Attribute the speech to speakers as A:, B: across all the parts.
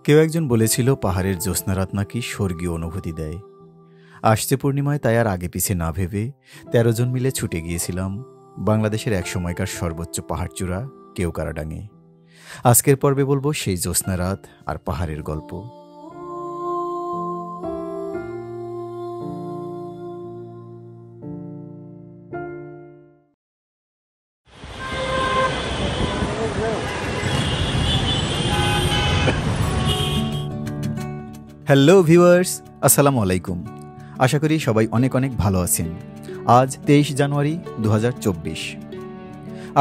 A: কেউ একজন বলেছিল পাহাড়ের জ্যোৎস্নারাত নাকি স্বর্গীয় অনুভূতি দেয়। আসছে পূর্ণিমায় তাই আর আগে পিছে না ভেবে ১৩ জন মিলে ছুটে গিয়েছিলাম বাংলাদেশের এক সময়কার সর্বোচ্চ পাহাড়চূড়া কেওক্রাডাঙে। আজকের পর্বে বলবো সেই জ্যোৎস্নারাত আর পাহাড়ের গল্প। হ্যালো ভিউয়ার্স, আসসালামু আলাইকুম। আশা করি সবাই অনেক অনেক ভালো আছেন। আজ ২৩ জানুয়ারি ২০২৪।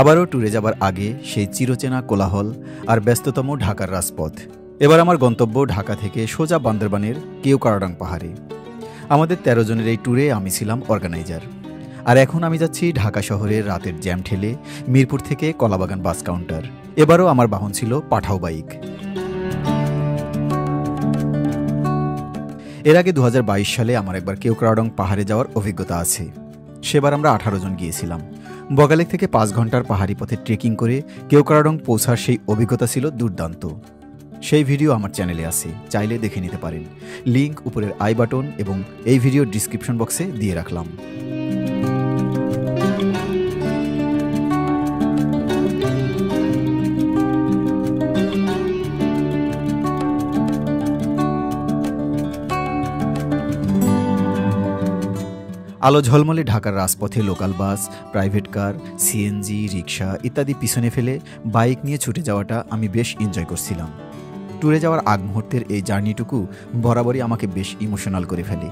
A: আবারও ট্যুরে যাবার আগে সেই চিরচেনা কোলাহল আর ব্যস্ততম ঢাকার রাজপথ। এবার আমার গন্তব্য ঢাকা থেকে সোজা বান্দরবানের কেওক্রাডাং পাহাড়ে। আমাদের ১৩ জনের এই ট্যুরে আমি ছিলাম অর্গানাইজার। আর এখন আমি যাচ্ছি ঢাকা শহরের রাতের জ্যাম ঠেলে মিরপুর থেকে কলাবাগান বাস কাউন্টার। এবারও আমার বাহন ছিল পাঠাও বাইক। এর আগে ২০২২ সালে আমার একবার কেওক্রাডাং পাহাড়ে যাওয়ার অভিজ্ঞতা আছে। সেবার আমরা ১৮ জন গিয়েছিলাম। বগালেক থেকে ৫ ঘন্টার পাহাড়ি পথে ট্রেকিং করে কেওক্রাডাং পৌঁছার সেই অভিজ্ঞতা ছিল দুর্দান্ত। সেই ভিডিও আমার চ্যানেলে আছে, চাইলে দেখে নিতে পারেন। লিংক উপরের আই বাটন এবং এই ভিডিওর ডিসক্রিপশন বক্সে দিয়ে রাখলাম। আলো ঝলমলে ঢাকার রাজপথে local bus, private car, CNG, rickshaw ইত্যাদি পিছনে ফেলে বাইক নিয়ে ছুটে যাওয়াটা আমি বেশ এনজয় করছিলাম। ট্যুরে যাওয়ার আগ মুহূর্তের এই জার্নিটুকু বরাবরই আমাকে বেশ ইমোশনাল করে ফেলে।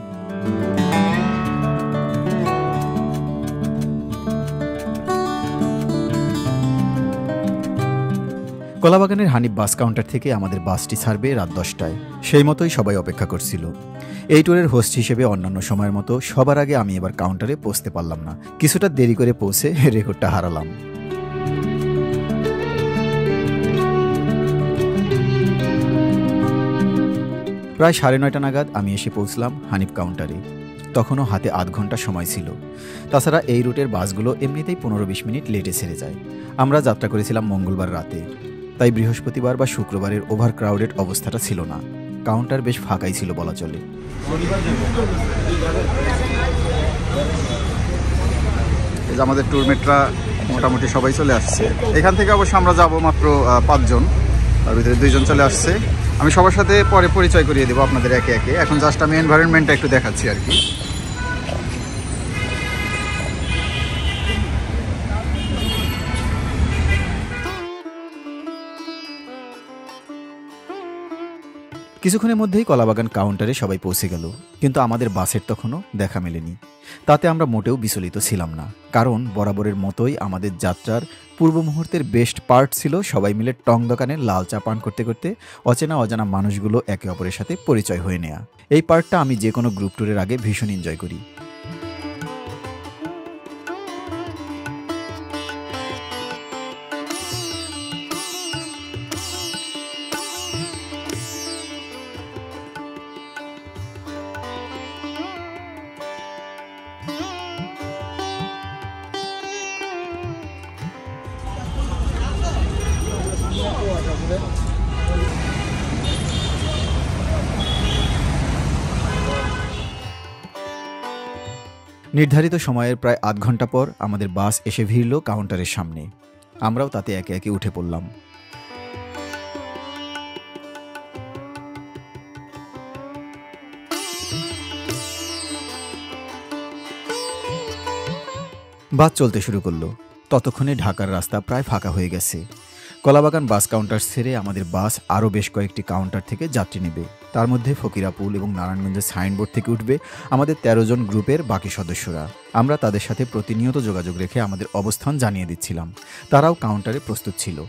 A: কলাবাগানের হানিফ বাস কাউন্টার থেকে আমাদের বাসটি ছাড়বে রাত ১০টায়। সেই মতোই সবাই অপেক্ষা করছিল। এই ট্যুরের হোস্ট হিসেবে অন্যান্য সময়ের মতো সবার আগে আমি এবার কাউন্টারে পৌঁছতে পারলাম না। কিছুটা দেরি করে পৌঁছে রেকর্ডটা হারালাম। প্রায় ৯:৩০ নাগাদ আমি এসে পৌঁছলাম হানিফ কাউন্টারে। তখনও হাতে আধ ঘন্টা সময় ছিল। তাছাড়া এই রুটের বাসগুলো এমনিতেই ১৫-২০ মিনিট লেটে ছেড়ে যায়। আমরা যাত্রা করেছিলাম মঙ্গলবার রাতে, তাই বৃহস্পতিবার বা শুক্রবারের ওভার ক্রাউডেড অবস্থাটা ছিল না। কাউন্টার বেশ ফাঁকাই ছিল বলা চলে।
B: আমাদের ট্যুরমেটরা মোটামুটি সবাই চলে আসছে। এখান থেকে অবশ্য আমরা যাব মাত্র ৫ জন, তার ভিতরে ২ জন চলে আসছে। আমি সবার সাথে পরে পরিচয় করিয়ে দেবো আপনাদের একে একে। এখন জাস্ট আমি এনভায়রনমেন্টটা একটু দেখাচ্ছি আর কি।
A: কিছুক্ষণের মধ্যেই কলাবাগান কাউন্টারে সবাই পৌঁছে গেল, কিন্তু আমাদের বাসের তখনও দেখা মেলেনি। তাতে আমরা মোটেও বিচলিত ছিলাম না, কারণ বরাবরের মতোই আমাদের যাত্রার পূর্ব মুহূর্তের বেস্ট পার্ট ছিল সবাই মিলে টং দোকানের লাল চা পান করতে করতে অচেনা অজানা মানুষগুলো একে অপরের সাথে পরিচয় হয়ে নেয়া। এই পার্টটা আমি যে কোনো গ্রুপ ট্যুরের আগে ভীষণ এনজয় করি। নির্ধারিত সময়ের প্রায় আধ ঘন্টা পর আমাদের বাস এসে ভিড়ল কাউন্টারের সামনে। আমরাও তাতে একে একে উঠে পড়লাম। বাস চলতে শুরু করলো। ততক্ষণে ঢাকার রাস্তা প্রায় ফাঁকা হয়ে গেছে। কলাবাগান বাস কাউন্টার ছেড়ে আমাদের বাস আরও বেশ কয়েকটি কাউন্টার থেকে যাত্রী নেবে। তার মধ্যে ফকিরাপুল এবং নারায়ণগঞ্জের সাইনবোর্ড থেকে উঠবে আমাদের ১৩ জন গ্রুপের বাকি সদস্যরা। আমরা তাদের সাথে প্রতিনিয়ত যোগাযোগ রেখে আমাদের অবস্থান জানিয়ে দিচ্ছিলাম। তারাও কাউন্টারে প্রস্তুত ছিল।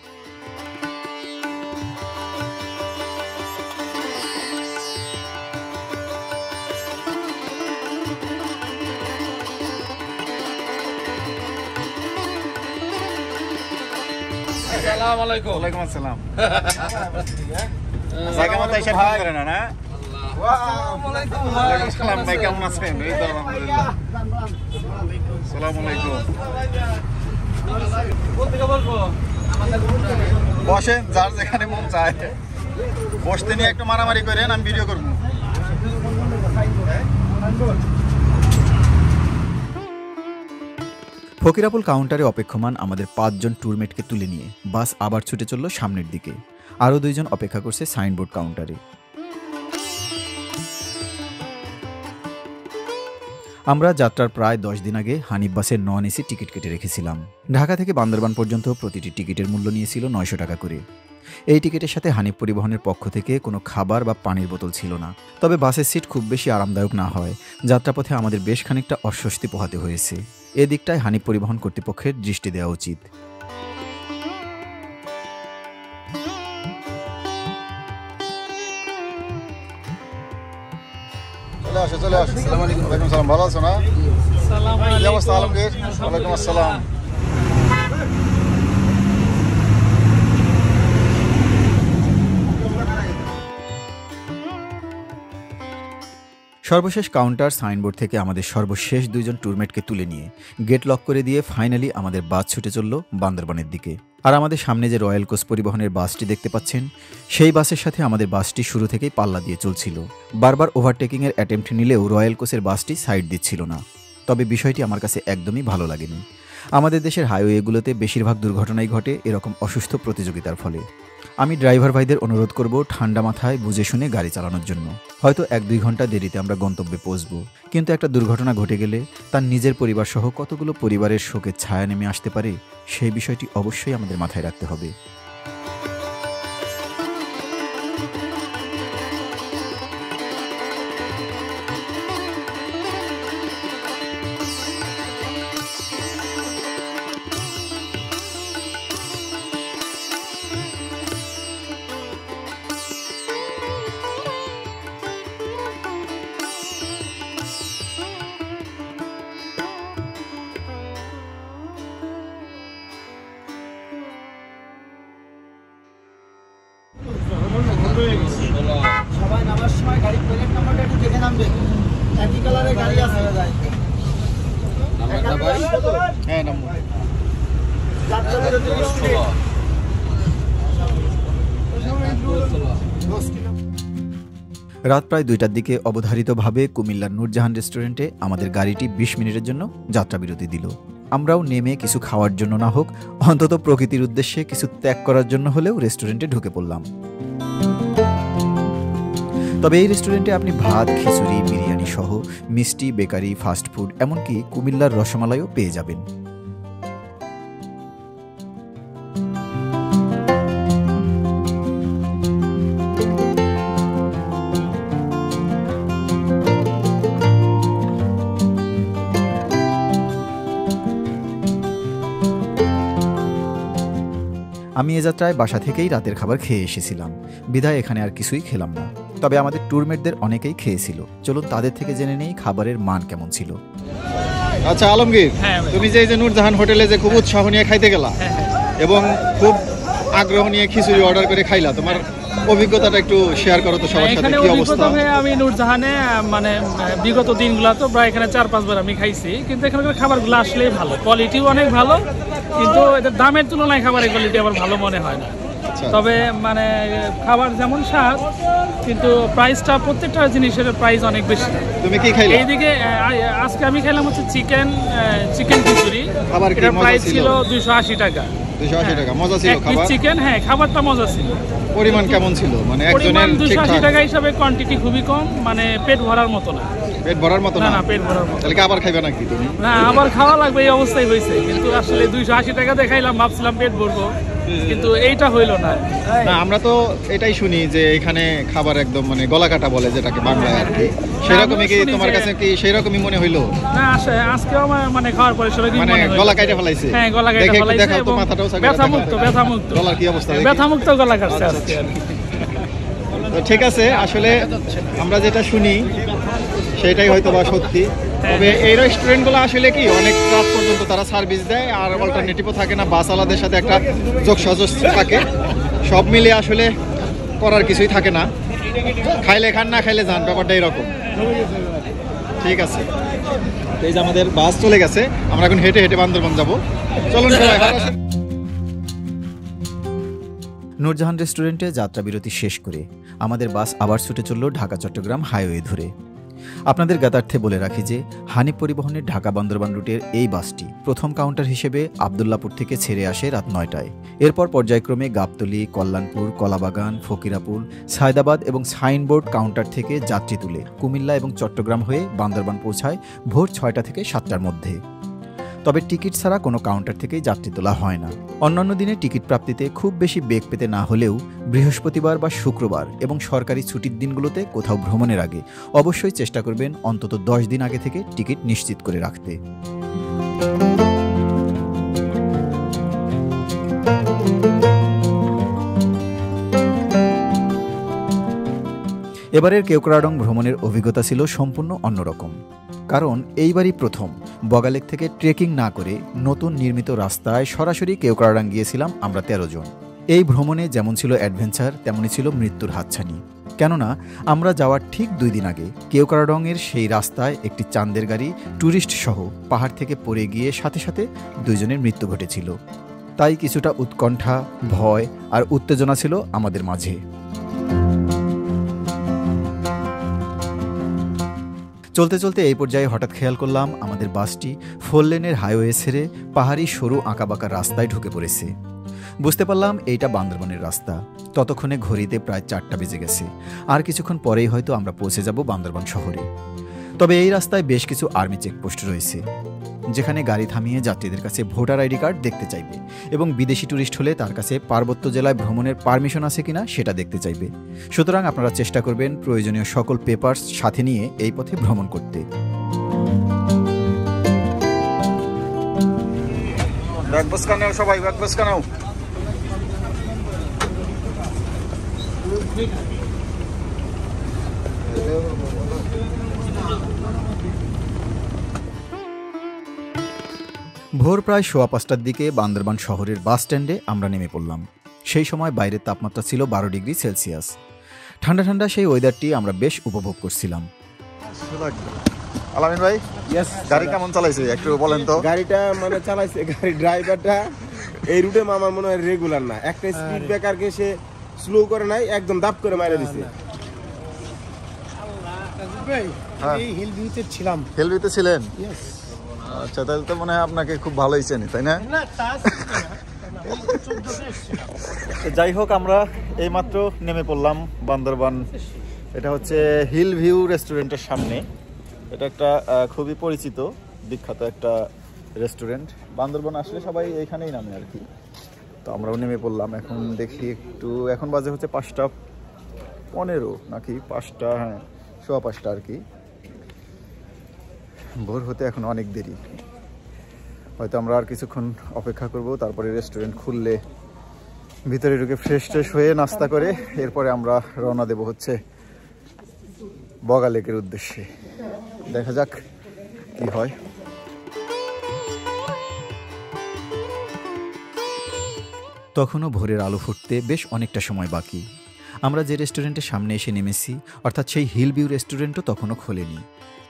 B: ওয়ালাইকুম আসসালাম। জায়গা মতো এসে ফোন করে না না? ওয়ালাইকুম আসসালাম ভাই, কেমন আছেন? এই তো আলহামদুলিল্লাহ। আসসালামু আলাইকুম। বসেন, যার যেখানে মন চায়। বসতে নিয়ে একটু মারামারি করেন, আমি ভিডিও করবো।
A: ফকিরাপুল কাউন্টারে অপেক্ষমান আমাদের 5 জন ট্যুরমেটকে তুলে নিয়ে বাস আবার ছুটে চলল সামনের দিকে। আরও 2 জন অপেক্ষা করছে সাইনবোর্ড কাউন্টারে। আমরা যাত্রার প্রায় 10 দিন আগে হানিফ বাসের নন এসি টিকিট কেটে রেখেছিলাম। ঢাকা থেকে বান্দরবান পর্যন্ত প্রতিটি টিকিটের মূল্য নিয়েছিল 900 টাকা করে। এই টিকিটের সাথে হানিফ পরিবহনের পক্ষ থেকে কোনো খাবার বা পানির বোতল ছিল না। তবে বাসের সিট খুব বেশি আরামদায়ক না হয় যাত্রাপথে আমাদের বেশ খানিকটা অস্বস্তি পোহাতে হয়েছে। এদিকটায় হানিফ পরিবহন কর্তৃপক্ষের দৃষ্টি দেওয়া উচিত।
B: চলে আসো। আসসালামু আলাইকুম। ওয়ালাইকুম সালাম। ভালো আছো না? কি অবস্থা আলমগীর? ওয়ালাইকুম আসসালাম।
A: সর্বশেষ কাউন্টার সাইনবোর্ড থেকে আমাদের সর্বশেষ 2 জন ট্যুরমেটকে তুলে নিয়ে গেট লক করে দিয়ে ফাইনালি আমাদের বাস ছুটে চলল বান্দরবানের দিকে। আর আমাদের সামনে যে রয়্যাল কোচ পরিবহনের বাসটি দেখতে পাচ্ছেন, সেই বাসের সাথে আমাদের বাসটি শুরু থেকেই পাল্লা দিয়ে চলছিল। বারবার ওভারটেকিংয়ের অ্যাটেম্প্ট নিলেও রয়্যাল কোচের বাসটি সাইড দিচ্ছিল না। তবে বিষয়টি আমার কাছে একদমই ভালো লাগেনি। আমাদের দেশের হাইওয়েগুলোতে বেশিরভাগ দুর্ঘটনাই ঘটে এরকম অসুস্থ প্রতিযোগিতার ফলে। আমি ড্রাইভার ভাইদের অনুরোধ করব ঠান্ডা মাথায় বুঝে শুনে গাড়ি চালানোর জন্য। হয়তো 1-2 ঘন্টা দেরিতে আমরা গন্তব্যে পৌঁছব, কিন্তু একটা দুর্ঘটনা ঘটে গেলে তার নিজের পরিবার সহ কতগুলো পরিবারের শোকের ছায়া নেমে আসতে পারে, সেই বিষয়টি অবশ্যই আমাদের মাথায় রাখতে হবে।
C: সবাই নামার সময় গাড়ি প্লেট নাম্বারটা একটু দেখে নামবে। একই কালারের গাড়ি আছে।
B: হ্যাঁ, নাম্বার
A: রাত প্রায় 2টার দিকে অবধারিতভাবে কুমিল্লার নূরজাহান রেস্টুরেন্টে আমাদের গাড়িটি 20 মিনিটের জন্য যাত্রা বিরতি দিল। আমরাও নেমে কিছু খাওয়ার জন্য না হোক, অন্তত প্রকৃতির উদ্দেশ্যে কিছু ত্যাগ করার জন্য হলেও রেস্টুরেন্টে ঢুকে পড়লাম। তবে এই রেস্টুরেন্টে আপনি ভাত, খিচুড়ি, বিরিয়ানি সহ মিষ্টি, বেকারি, ফাস্টফুড, এমনকি কুমিল্লার রসমালাইও পেয়ে যাবেন। আমি এ যাত্রায় বাসা থেকেই রাতের খাবার খেয়ে এসেছিলাম, বিধায় এখানে আর কিছুই খেলাম না। তবে আমাদের ট্যুরমেটদের অনেকেই খেয়েছিল। চলুন তাদের থেকে জেনে নেই খাবারের মান কেমন ছিল।
B: আচ্ছা আলমগীর, তুমি যে এই যে নূরজাহান হোটেলে যে খুব উৎসাহ নিয়ে খাইতে গেলা এবং খুব আগ্রহ নিয়ে খিচুড়ি অর্ডার করে খাইলা, তোমার অভিজ্ঞতাটা একটু শেয়ার করো তো সবার সাথে। কি অবস্থা?
D: আমি নূরজাহানে মানে বিগত দিনগুলো তো প্রায় এখানে 4-5 বার আমি খাইছি, কিন্তু এখানকার খাবারগুলো আসলেই ভালো, কোয়ালিটিও অনেক ভালো, কিন্তু এদের দামের তুলনায় খাবারের কোয়ালিটি আবার ভালো মনে হয় না। তবে মানে খাবার যেমন স্বাদ, কিন্তু প্রাইসটা প্রত্যেকটা জিনিসের প্রাইস অনেক বেশি।
B: তুমি কি খাইলে?
D: এইদিকে আজকে আমি খাইলাম হচ্ছে চিকেন খিচুড়ি। এটার প্রাইস ছিল 280 টাকা।
B: 280 টাকা। মজা ছিল খাবার?
D: চিকেন, হ্যাঁ, খাবারটা মজা ছিল।
B: পরিমাণ কেমন ছিল? মানে একজনের
D: 280 টাকা হিসাবে কোয়ান্টিটি খুবই কম, মানে পেট ভরার মতো না।
B: পেট ভরার মতো না?
D: না, পেট ভরার মতো।
B: তাহলে কি আবার খাইবা নাকি তুমি?
D: না, আবার খাওয়া লাগবে এই অবস্থায় হয়েছে, কিন্তু আসলে 280 টাকা দিয়ে খাইলাম, ভাবছিলাম পেট ভরবো, কিন্তু এইটা হইলো না।
B: না, আমরা তো এটাই শুনি যে এখানে খাবার একদম মানে গলা কাটা বলে, যেটাকে বাংলায় আর কি। সেরকমই কি তোমার কাছে কি সেরকমই মনে হইলো?
D: না, আজকেও মানে খাওয়ার পরে সেরকমই
B: মানে
D: মনে হইলো।
B: গলা কাটা ফেলাইছে?
D: হ্যাঁ, গলা কাটা ফেলাইছে।
B: দেখাও তো মাথাটাও সাগরে।
D: ব্যথা মুক্ত।
B: গলার কি অবস্থা?
D: ব্যথা মুক্ত গলা কাটছে আজকে।
B: তো ঠিক আছে, আসলে আমরা যেটা শুনি সেটাই হয়তো বা সত্যি। তবে এই রেস্টুরেন্টগুলো আসলে কি অনেক রাত পর্যন্ত তারা সার্ভিস দেয়, আর অল্টারনেটিভও থাকে না, বাসওয়ালাদের সাথে একটা যোগসাজশ থাকে, সব মিলে আসলে করার কিছুই থাকে না। খাইলে খান, না খাইলে যান, ব্যাপারটা এরকম। ঠিক আছে, এই যে আমাদের বাস চলে গেছে, আমরা এখন হেঁটে হেঁটে বান্দরবান যাব। চলুন সবাই।
A: নূরজাহান রেস্টুরেন্টে যাত্রা বিরতি শেষ করে আমাদের বাস আবার ছুটে চলল ঢাকা চট্টগ্রাম হাইওয়ে ধরে। আপনাদের জ্ঞাতার্থে বলে রাখি যে হানিফ পরিবহনের ঢাকা বান্দরবান রুটের এই বাসটি প্রথম কাউন্টার হিসেবে আবদুল্লাপুর থেকে ছেড়ে আসে রাত 9টায়। এরপর পর্যায়ক্রমে গাবতলী, কল্যাণপুর, কলাবাগান, ফকিরাপুর, সায়দাবাদ এবং সাইনবোর্ড কাউন্টার থেকে যাত্রী তুলে কুমিল্লা এবং চট্টগ্রাম হয়ে বান্দরবান পৌঁছায় ভোর 6টা থেকে 7টার মধ্যে। তবে টিকিট ছাড়া কোনো কাউন্টার থেকেই যাত্রী তোলা হয় না। অন্যান্য দিনে টিকিট প্রাপ্তিতে খুব বেশি বেগ পেতে না হলেও বৃহস্পতিবার বা শুক্রবার এবং সরকারি ছুটির দিনগুলোতে কোথাও ভ্রমণের আগে অবশ্যই চেষ্টা করবেন অন্তত 10 দিন আগে থেকে টিকিট নিশ্চিত করে রাখতে। এবারের কেওক্রাডং ভ্রমণের অভিজ্ঞতা ছিল সম্পূর্ণ অন্যরকম। কারণ এইবারই প্রথম বগালেক থেকে ট্রেকিং না করে নতুন নির্মিত রাস্তায় সরাসরি কেওক্রাডং গিয়েছিলাম আমরা 13 জন। এই ভ্রমণে যেমন ছিল অ্যাডভেঞ্চার, তেমনই ছিল মৃত্যুর হাতছানি। কেননা আমরা যাওয়ার ঠিক 2 দিন আগে কেওক্রাডংয়ের সেই রাস্তায় একটি চাঁদের গাড়ি ট্যুরিস্ট সহ পাহাড় থেকে পড়ে গিয়ে সাথে সাথে 2 জনের মৃত্যু ঘটেছিল। তাই কিছুটা উৎকণ্ঠা, ভয় আর উত্তেজনা ছিল আমাদের মাঝে। চলতে চলতে এই পর্যায়ে হঠাৎ খেয়াল করলাম আমাদের বাসটি 4 লেনের হাইওয়ে ছেড়ে পাহাড়ি সরু আঁকাবাঁকা রাস্তায় ঢুকে পড়েছে। বুঝতে পারলাম এইটা বান্দরবানের রাস্তা। ততক্ষণে ঘড়িতে প্রায় 4টা বেজে গেছে। আর কিছুক্ষণ পরেই হয়তো আমরা পৌঁছে যাব বান্দরবান শহরে। তবে এই রাস্তায় বেশ কিছু আর্মি চেকপোস্ট রয়েছে, যেখানে গাড়ি থামিয়ে যাত্রীদের কাছে ভোটার আইডি কার্ড দেখতে চাইবে এবং বিদেশি ট্যুরিস্ট হলে তার কাছে পার্বত্য জেলায় ভ্রমণের পারমিশন আছে কিনা সেটা দেখতে চাইবে। সুতরাং আপনারা চেষ্টা করবেন প্রয়োজনীয় সকল পেপারস সাথে নিয়ে এই পথে ভ্রমণ করতে।
B: সবাই ব্যাগ বসকা নাও।
A: ভোর প্রায় 5:15টার দিকে বান্দরবান শহরের বাস স্ট্যান্ডে আমরা নেমে পড়লাম। সেই সময় বাইরের তাপমাত্রা ছিল 12 ডিগ্রি সেলসিয়াস। ঠান্ডা ঠান্ডা সেই ওয়েদারটি আমরা বেশ উপভোগ করছিলাম।
B: আলামিন ভাই, গাড়ি কেমন চালাইছে একটু বলেন তো।
E: গাড়িটা মানে চালাইছে, গাড়ি ড্রাইভারটা এই রুটে আমার মনে হয় রেগুলার না। একটা স্পিড ব্রেকারকে সে স্লো করে নাই, একদম দাপ করে মারা দিছে।
C: এই হিল ভিউতে ছিলাম।
B: হিল ভিউতে ছিলেন? আচ্ছা, তাহলে তো মনে হয় আপনাকে খুব ভালোই চেনে, তাই না? যাই হোক, আমরা এইমাত্র নেমে পড়লাম বান্দরবান। এটা হচ্ছে হিল ভিউ রেস্টুরেন্টের সামনে। এটা একটা খুবই পরিচিত বিখ্যাত একটা রেস্টুরেন্ট। বান্দরবান আসলে সবাই এইখানেই নামে আর কি। তো আমরাও নেমে পড়লাম। এখন দেখি একটু, এখন বাজে হচ্ছে 5:15 নাকি 5টা, হ্যাঁ 5:15 আর কি। ভোর হতে এখন অনেক দেরি। হয়তো আমরা আর কিছুক্ষণ অপেক্ষা করব, তারপরে রেস্টুরেন্ট খুললে ভিতরে ঢুকে ফ্রেশ ট্রেশ হয়ে নাস্তা করে এরপরে আমরা রওনা দেব হচ্ছে বগালেকের উদ্দেশ্যে। দেখা যাক কি হয়।
A: তখনও ভোরের আলো ফুটতে বেশ অনেকটা সময় বাকি। আমরা যে রেস্টুরেন্টের সামনে এসে নেমেছি, অর্থাৎ সেই হিল ভিউ রেস্টুরেন্টও তখনও খোলেনি।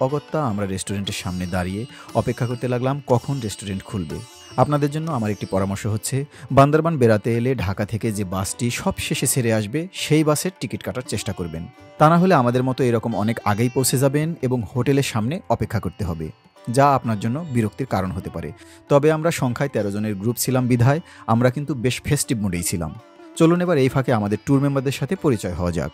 A: অগত্যা আমরা রেস্টুরেন্টের সামনে দাঁড়িয়ে অপেক্ষা করতে লাগলাম কখন রেস্টুরেন্ট খুলবে। আপনাদের জন্য আমার একটি পরামর্শ হচ্ছে, বান্দরবান বেড়াতে এলে ঢাকা থেকে যে বাসটি সব শেষে ছেড়ে আসবে সেই বাসের টিকিট কাটার চেষ্টা করবেন। তা না হলে আমাদের মতো এরকম অনেক আগেই পৌঁছে যাবেন এবং হোটেলের সামনে অপেক্ষা করতে হবে, যা আপনার জন্য বিরক্তির কারণ হতে পারে। তবে আমরা সংখ্যায় 13 জনের গ্রুপ ছিলাম বিধায় আমরা কিন্তু বেশ ফেস্টিভ মুডেই ছিলাম। চলুন এবার এই ফাঁকে আমাদের ট্যুর মেম্বারদের সাথে পরিচয় হওয়া যাক।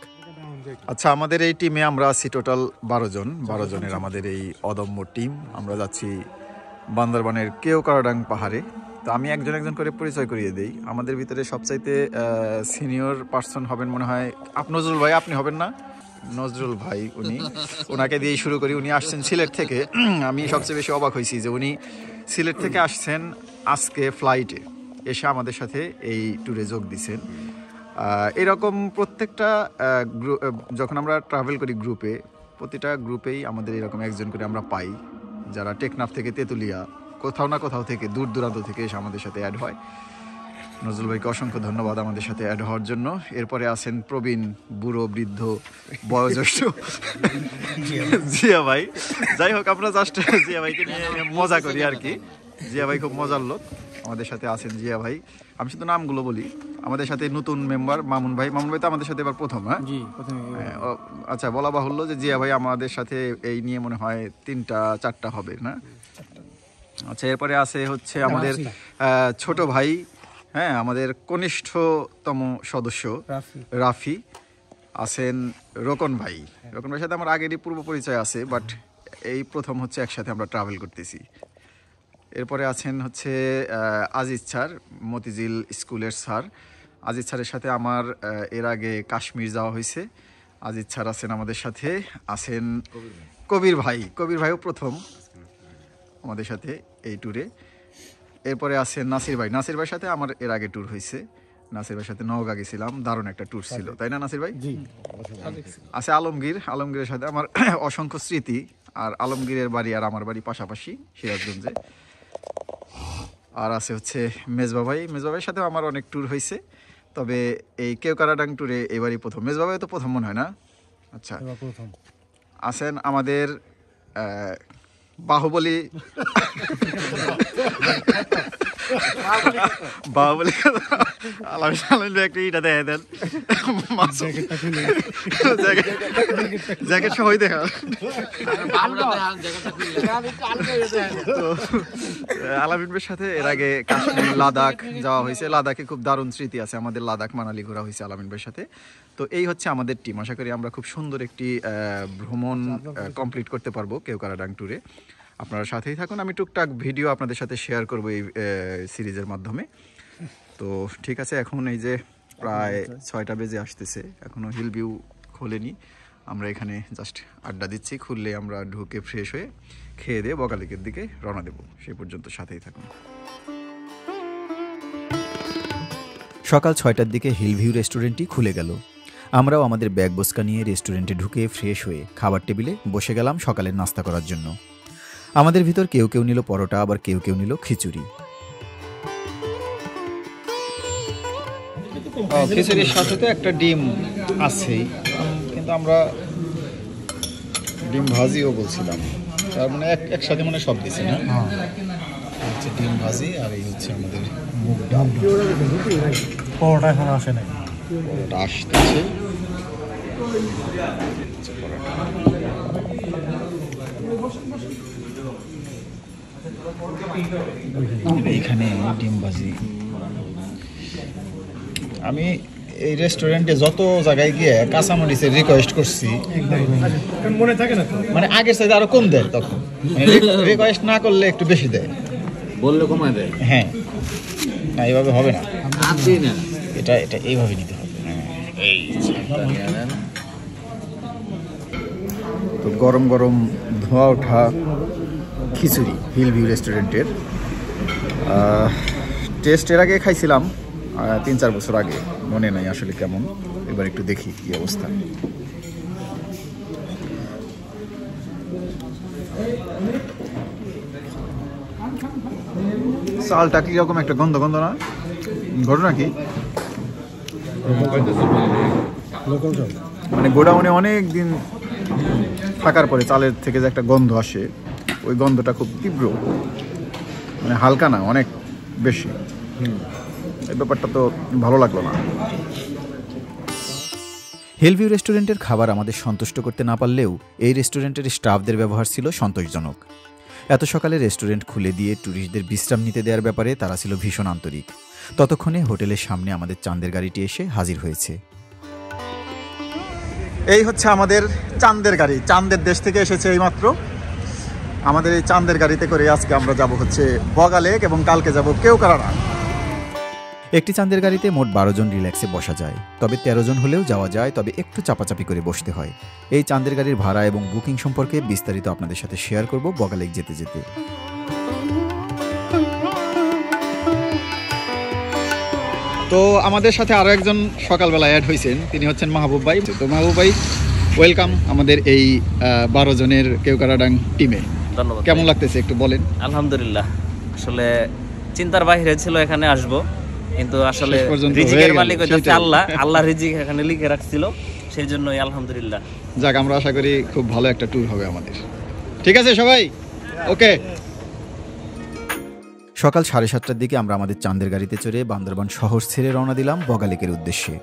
B: আচ্ছা, আমাদের এই টিমে আমরা আছি টোটাল 12 জন। 12 জনের আমাদের এই অদম্য টিম। আমরা যাচ্ছি বান্দরবানের কেওক্রাডং পাহাড়ে। তো আমি একজন একজন করে পরিচয় করিয়ে দিই। আমাদের ভিতরে সবচাইতে সিনিয়র পার্সন হবেন মনে হয় নজরুল ভাই। আপনি হবেন না? নজরুল ভাই, ওনাকে দিয়েই শুরু করি। উনি আসছেন সিলেট থেকে। আমি সবচেয়ে বেশি অবাক হয়েছি যে উনি সিলেট থেকে আসছেন আজকে ফ্লাইটে এসে আমাদের সাথে এই ট্যুরে যোগ দিচ্ছেন। এরকম প্রত্যেকটা যখন আমরা ট্রাভেল করি গ্রুপে, প্রতিটা গ্রুপেই আমাদের এরকম একজন করে আমরা পাই, যারা টেকনাফ থেকে তেঁতুলিয়া কোথাও না কোথাও থেকে দূর দূরান্ত থেকে এসে আমাদের সাথে অ্যাড হয়। নজরুল ভাইকে অসংখ্য ধন্যবাদ আমাদের সাথে অ্যাড হওয়ার জন্য। এরপরে আছেন প্রবীণ, বুড়ো, বৃদ্ধ, বয়োজ্যেষ্ঠ জিয়া ভাই। যাই হোক, আমরা জাস্ট জিয়া ভাইকে নিয়ে মজা করি আর কি। জিয়া ভাই খুব মজার লোক, আমাদের সাথে আছেন জিয়া ভাই। আমি শুধু নামগুলো বলি। আমাদের সাথে নতুন মেম্বার মামুন ভাই। মামুন ভাই তো আমাদের সাথে এবার প্রথম, হ্যাঁ? হ্যাঁ, আচ্ছা, বলা বাহুল্য যে জিয়া ভাই আমাদের সাথে এই নিয়ে মনে হয় 3টা-4টা হবে না? আচ্ছা, এরপরে আছে হচ্ছে আমাদের ছোট ভাই, হ্যাঁ, আমাদের কনিষ্ঠতম সদস্য রাফি। আছেন রোকন ভাই। রোকন ভাইয়ের সাথে আমার আগেরই পূর্ব পরিচয় আছে, বাট এই প্রথম হচ্ছে একসাথে আমরা ট্রাভেল করতেছি। এরপরে আছেন হচ্ছে আজিজ স্যার, মতিঝিল স্কুলের স্যার। আজিজ স্যারের সাথে আমার এর আগে কাশ্মীর যাওয়া হয়েছে। আজিজ স্যার আছেন আমাদের সাথে। আছেন কবির ভাই। কবির ভাইও প্রথম আমাদের সাথে এই ট্যুরে। এরপরে আছেন নাসির ভাই। নাসির ভাইয়ের সাথে আমার এর আগে ট্যুর হয়েছে। নাসির ভাইয়ের সাথে নওগাঁ গেছিলাম, দারুণ একটা ট্যুর ছিল, তাই না নাসির ভাই? আছে আলমগীর। আলমগীরের সাথে আমার অসংখ্য স্মৃতি। আর আলমগীরের বাড়ি আর আমার বাড়ি পাশাপাশি সিরাজগঞ্জে। আর আছে হচ্ছে মেজবা ভাই। মেজবা ভাইয়ের সাথেও আমার অনেক ট্যুর হয়েছে, তবে এই কেওকারাডাং ট্যুরে এবারই প্রথম। মেজবা ভাই তো প্রথম মনে হয় না? আচ্ছা, আছেন আমাদের বাহুবলী বাহুবলী একটা ইটা দেখা দেন, জ্যাকেট সবাই দেখা। আলামিনের সাথে এর আগে কাশ্মীর, লাদাখ যাওয়া হয়েছে। লাদাখে খুব দারুণ স্মৃতি আছে আমাদের। লাদাখ মানালি ঘোরা হয়েছে আলামিন ভাইয়ের সাথে। তো এই হচ্ছে আমাদের টিম। আশা করি আমরা খুব সুন্দর একটি ভ্রমণ কমপ্লিট করতে পারবো কেওকারাডাং ট্যুরে। আপনারা সাথেই থাকুন। আমি টুকটাক ভিডিও আপনাদের সাথে শেয়ার করবো এই সিরিজের মাধ্যমে। তো ঠিক আছে, এখন এই যে প্রায় 6টা বেজে আসতেছে, এখনও হিল ভিউ খোলেনি। আমরা এখানে জাস্ট আড্ডা দিচ্ছি। খুললে আমরা ঢুকে ফ্রেশ হয়ে খেয়ে দিয়ে বগালেকের দিকে রওনা দেবো। সেই পর্যন্ত সাথেই থাকুন।
A: সকাল 6টার দিকে হিল ভিউ রেস্টুরেন্টটি খুলে গেল। আমরাও আমাদের ব্যাগ বোসকা নিয়ে রেস্টুরেন্টে ঢুকে ফ্রেশ হয়ে খাবার টেবিলে বসে গেলাম সকালের নাস্তা করার জন্য। আমাদের ভিতর কেউ কেউ নিল পরোটা, আবার কেউ কেউ নিল খিচুড়ি।
B: খিচুড়ির সাথে তো একটা ডিম আছেই, কিন্তু আমরা ডিম ভাজিও বলছিলাম। তার মানে একসাথে মানে সব দিছি না? হচ্ছে ডিম ভাজি, আর এই হচ্ছে আমাদের মুগ ডাল।
C: পরোটা এখন আসে নাই,
B: পরোটা আসতেছে। এইখানে ডিম ভাজি। আমি এই রেস্টুরেন্টে যত জায়গায় গিয়ে কাঁচামরিচের রিকোয়েস্ট করছি,
C: মনে থাকে না,
B: মানে আগের সাইডে আরো কম দেয়। তখন রিকোয়েস্ট না করলে একটু বেশি দেয়,
F: বললে কমায় দেয়।
B: হ্যাঁ, না এইভাবে হবে না, এটা এটা এইভাবে নিতে হবে। তো গরম গরম ধোঁয়া ওঠা খিচুড়ি হিল ভিউ রেস্টুরেন্টের। টেস্ট এর আগে খাইছিলাম 3-4 বছর আগে, মনে নাই আসলে কেমন। এবার একটু দেখি কি অবস্থা। চালটা কিরকম একটা গন্ধ গন্ধ না? ঘটনা কি? মানে গোডাউনে অনেক দিন থাকার পরে চালের থেকে যে একটা গন্ধ আসে, ওই গন্ধটা খুব তীব্র, মানে হালকা না, অনেক বেশি। এই ব্যাপারটা তো ভালো লাগলো না।
A: হিল ভিউ রেস্টুরেন্টের খাবার আমাদের সন্তুষ্ট করতে না পারলেও এই রেস্টুরেন্টের স্টাফদের ব্যবহার ছিল সন্তোষজনক। এত সকালে রেস্টুরেন্ট খুলে দিয়ে ট্যুরিস্টদের বিশ্রাম নিতে দেওয়ার ব্যাপারে তারা ছিল ভীষণ আন্তরিক। ততক্ষণে হোটেলের সামনে আমাদের চাঁদের গাড়িটি এসে হাজির হয়েছে।
B: এই হচ্ছে আমাদের চাঁদের গাড়ি, চাঁদের দেশ থেকে এসেছে এইমাত্র। আমাদের এই চাঁদের গাড়িতে করে আজকে আমরা যাব হচ্ছে বগালেক, এবং কালকে যাব কেওকারাডাং।
A: একটি চাঁদের গাড়িতে মোট 12 জন রিল্যাক্সে বসা যায়, তবে 13 জন হলেও যাওয়া যায়, তবে একটু চাপাচাপি করে বসতে হয়। এই চাঁদের গাড়ির ভাড়া এবং বুকিং সম্পর্কে বিস্তারিত আপনাদের সাথে শেয়ার করব বগালেক যেতে যেতে।
B: তো আমাদের সাথে আরো একজন সকালবেলা অ্যাড হয়েছেন, তিনি হচ্ছেন মাহবুব ভাই। তো মাহবুব ভাই, ওয়েলকাম আমাদের এই 12 জনের কেওকারাডাং টিমে।
F: ধন্যবাদ।
B: কেমন লাগতেছে একটু বলেন।
F: আলহামদুলিল্লাহ, আসলে চিন্তার বাইরে ছিল এখানে আসবো, কিন্তু আসলে
B: শেষ পর্যন্ত
F: রিজিকের
B: হয়ে গেল,
F: মালিক হচ্ছে
B: সেটাই।
F: আল্লাহ রিজিক এখানে লিখে রাখছিল, সেই জন্যই আলহামদুলিল্লাহ।
B: যাক, আমরা আশা করি খুব ভালো একটা ট্যুর হবে আমাদের। ঠিক আছে সবাই, ওকে।
A: সকাল 7:30টার দিকে আমরা আমাদের চাঁদের গাড়িতে চড়ে বান্দরবান শহর ছেড়ে রওনা দিলাম বগালেকের উদ্দেশ্যে।